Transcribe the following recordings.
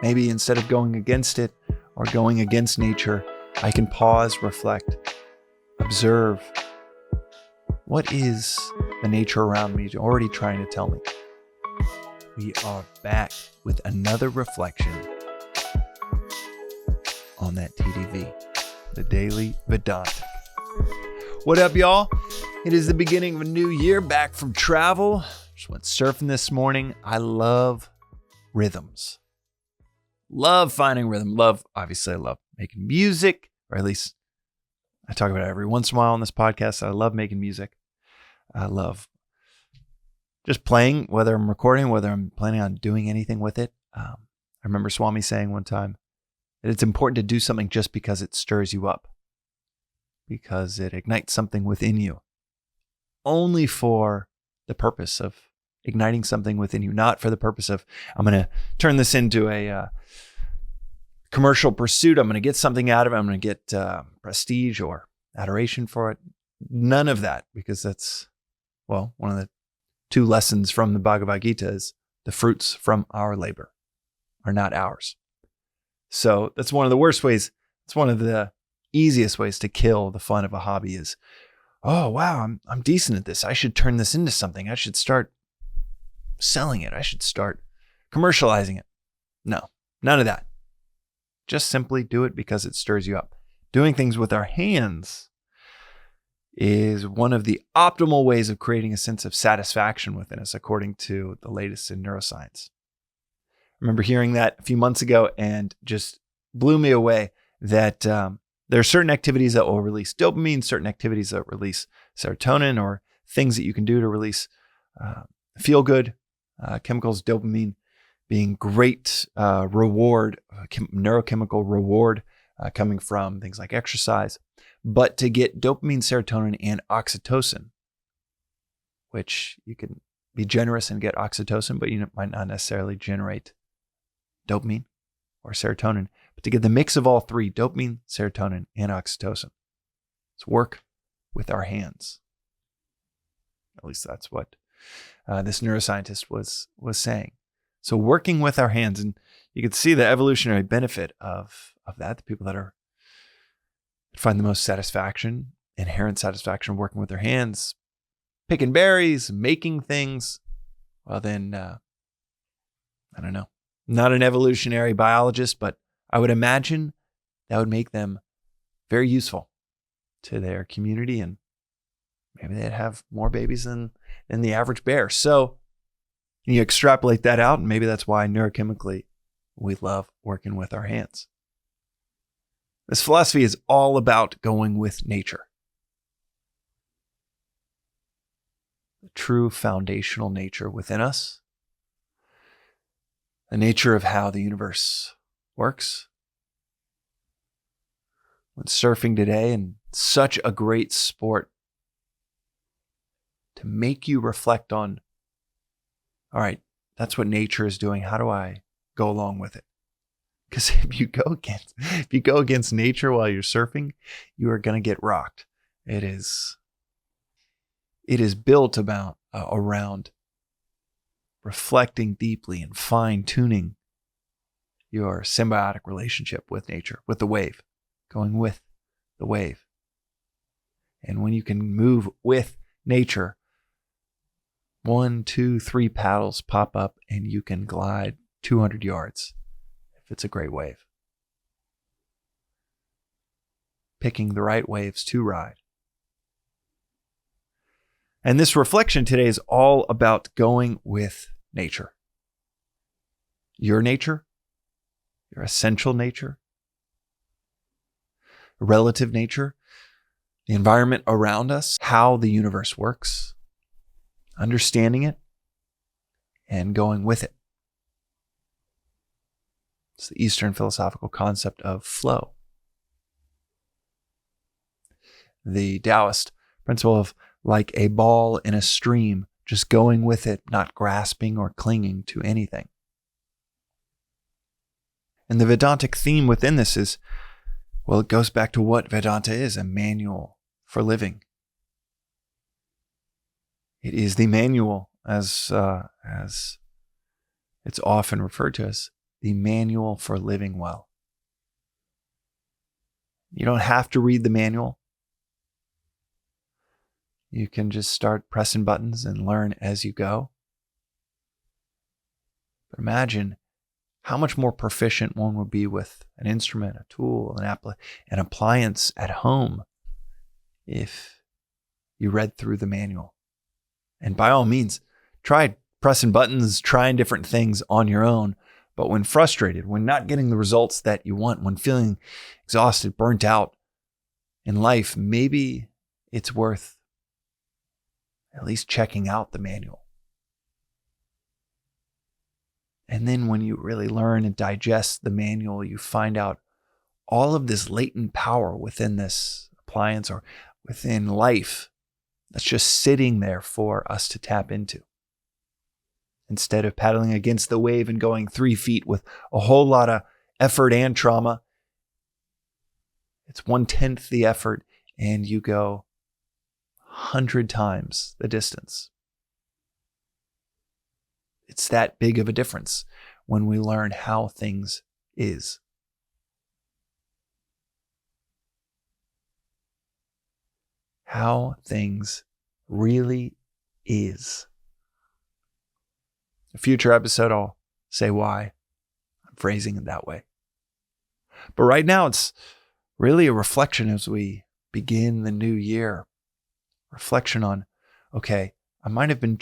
Maybe instead of going against it or going against nature, I can pause, reflect, observe. What is the nature around me already trying to tell me? We are back with another reflection on that TDV, the Daily Vedantic. What up, y'all? It is the beginning of a new year, back from travel. Just went surfing this morning. I love rhythms. Love finding rhythm. Obviously, I love making music, or at least I talk about it every once in a while on this podcast. I love making music. I love just playing, whether I'm recording, whether I'm planning on doing anything with it. I remember Swami saying one time that it's important to do something just because it stirs you up, because it ignites something within you, only for the purpose of igniting something within you, not for the purpose of, I'm going to turn this into a commercial pursuit. I'm going to get something out of it. I'm going to get prestige or adoration for it. None of that, because that's, one of the two lessons from the Bhagavad Gita is the fruits from our labor are not ours. So that's one of the worst ways. It's one of the easiest ways to kill the fun of a hobby is, oh, wow, I'm decent at this. I should turn this into something. I should start selling it. I should start commercializing it. No, none of that. Just simply do it because it stirs you up. Doing things with our hands is one of the optimal ways of creating a sense of satisfaction within us, according to the latest in neuroscience. I remember hearing that a few months ago and just blew me away that there are certain activities that will release dopamine, certain activities that release serotonin, or things that you can do to release feel-good chemicals, dopamine being great reward, neurochemical reward coming from things like exercise. But to get dopamine, serotonin, and oxytocin, which you can be generous and get oxytocin, but you might not necessarily generate dopamine or serotonin. But to get the mix of all three, dopamine, serotonin, and oxytocin, it's work with our hands. At least that's what this neuroscientist was saying. So working with our hands, and you can see the evolutionary benefit of that. The people that find the most satisfaction, inherent satisfaction working with their hands, picking berries, making things, well then, I don't know. Not an evolutionary biologist, but I would imagine that would make them very useful to their community, and maybe they'd have more babies than the average bear. So you extrapolate that out, and maybe that's why neurochemically we love working with our hands. This philosophy is all about going with nature. The true foundational nature within us. The nature of how the universe works. When surfing today, and such a great sport to make you reflect on, all right, that's what nature is doing. How do I go along with it? Because if you go against nature while you're surfing, you are going to get rocked. It is built around reflecting deeply and fine-tuning your symbiotic relationship with nature, with the wave, going with the wave. And when you can move with nature, 1, 2, 3 paddles pop up and you can glide 200 yards if it's a great wave. Picking the right waves to ride. And this reflection today is all about going with nature. Your nature, your essential nature, relative nature, the environment around us, how the universe works, understanding it, and going with it. It's the Eastern philosophical concept of flow. The Taoist principle of like a ball in a stream, just going with it, not grasping or clinging to anything. And the Vedantic theme within this is, it goes back to what Vedanta is, a manual for living. It is the manual, as it's often referred to as the Manual for Living Well. You don't have to read the manual. You can just start pressing buttons and learn as you go. But imagine how much more proficient one would be with an instrument, a tool, an appliance at home if you read through the manual. And by all means, try pressing buttons, trying different things on your own. But when frustrated, when not getting the results that you want, when feeling exhausted, burnt out in life, maybe it's worth at least checking out the manual. And then when you really learn and digest the manual, you find out all of this latent power within this appliance or within life that's just sitting there for us to tap into. Instead of paddling against the wave and going 3 feet with a whole lot of effort and trauma, it's 1/10 the effort and you go 100 times the distance. It's that big of a difference when we learn how things is. How things really is. A future episode, I'll say why I'm phrasing it that way. But right now, it's really a reflection as we begin the new year. Reflection on, okay, I might have been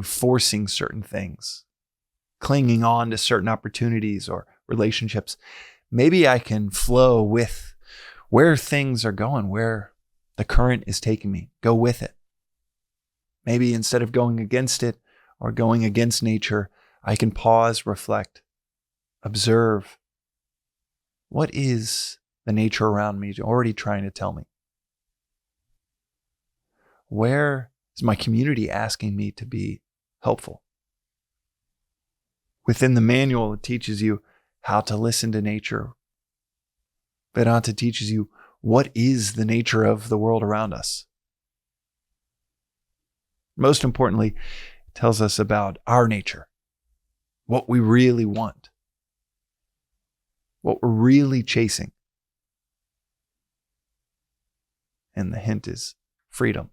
forcing certain things, clinging on to certain opportunities or relationships. Maybe I can flow with where things are going, where the current is taking me. Go with it. Maybe instead of going against it or going against nature, I can pause, reflect, observe. What is the nature around me already trying to tell me? Where is my community asking me to be helpful? Within the manual, it teaches you how to listen to nature. Vedanta teaches you what is the nature of the world around us. Most importantly, it tells us about our nature, what we really want, what we're really chasing. And the hint is freedom.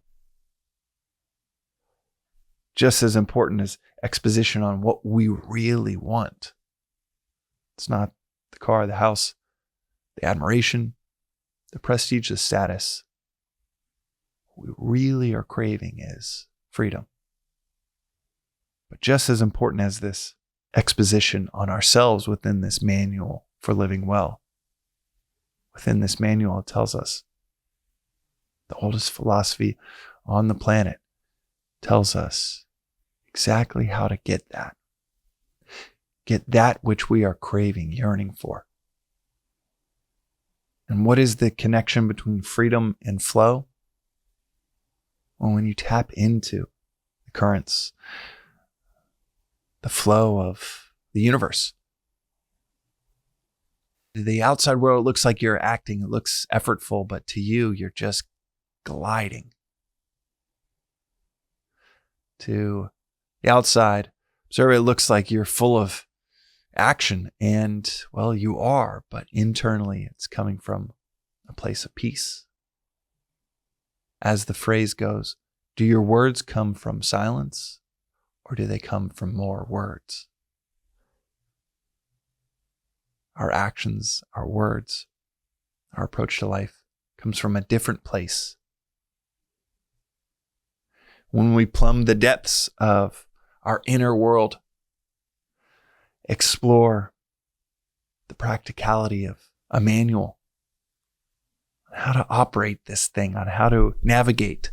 Just as important as exposition on what we really want. It's not the car, the house, the admiration, the prestige, the status. What we really are craving is freedom. But just as important as this exposition on ourselves within this manual for living well, within this manual, it tells us the oldest philosophy on the planet tells us exactly how to get that. Get that which we are craving, yearning for. And what is the connection between freedom and flow? Well, when you tap into the currents, the flow of the universe. The outside world looks like you're acting, it looks effortful, but to you, you're just gliding. To the outside, observe it looks like you're full of action, and well, you are, but internally it's coming from a place of peace. As the phrase goes, do your words come from silence, or do they come from more words? Our actions, our words, our approach to life comes from a different place. When we plumb the depths of our inner world, explore the practicality of a manual on how to operate this thing, on how to navigate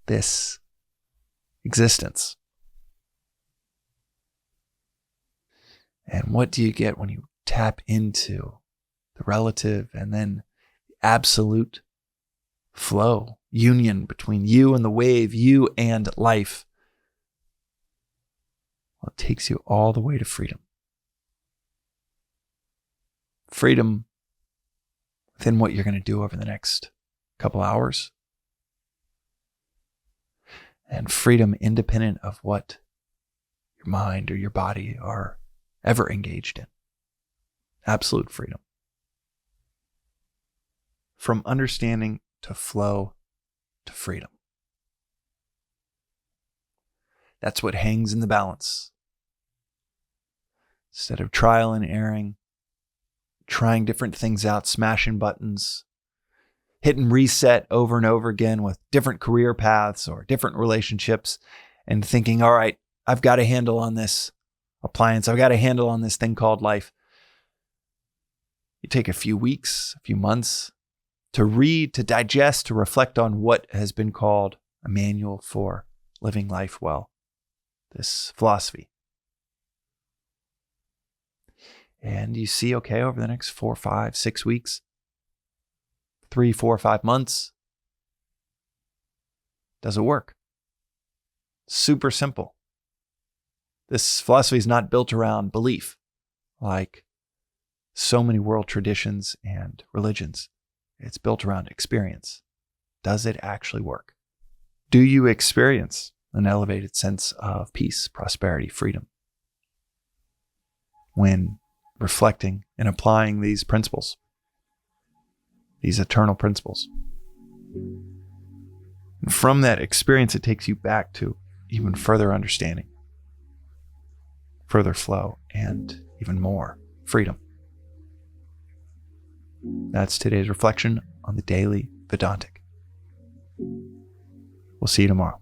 this existence. And what do you get when you tap into the relative and then the absolute flow, union between you and the wave, you and life? Well, it takes you all the way to freedom. Freedom within what you're going to do over the next couple hours. And freedom independent of what your mind or your body are ever engaged in. absolute freedom. From understanding to flow to freedom. That's what hangs in the balance. Instead of trial and erring, trying different things out, smashing buttons, hitting reset over and over again with different career paths or different relationships, and thinking, all right, I've got a handle on this appliance. I've got a handle on this thing called life. You take a few weeks, a few months to read, to digest, to reflect on what has been called a manual for living life well, this philosophy. And you see, okay, over the next 4, 5, 6 weeks, 3, 4, 5 months, does it work? Super simple. This philosophy is not built around belief like so many world traditions and religions. It's built around experience. Does it actually work? Do you experience an elevated sense of peace, prosperity, freedom when reflecting and applying these principles, these eternal principles? And from that experience, it takes you back to even further understanding, further flow, and even more freedom. That's today's reflection on the Daily Vedantic. We'll see you tomorrow.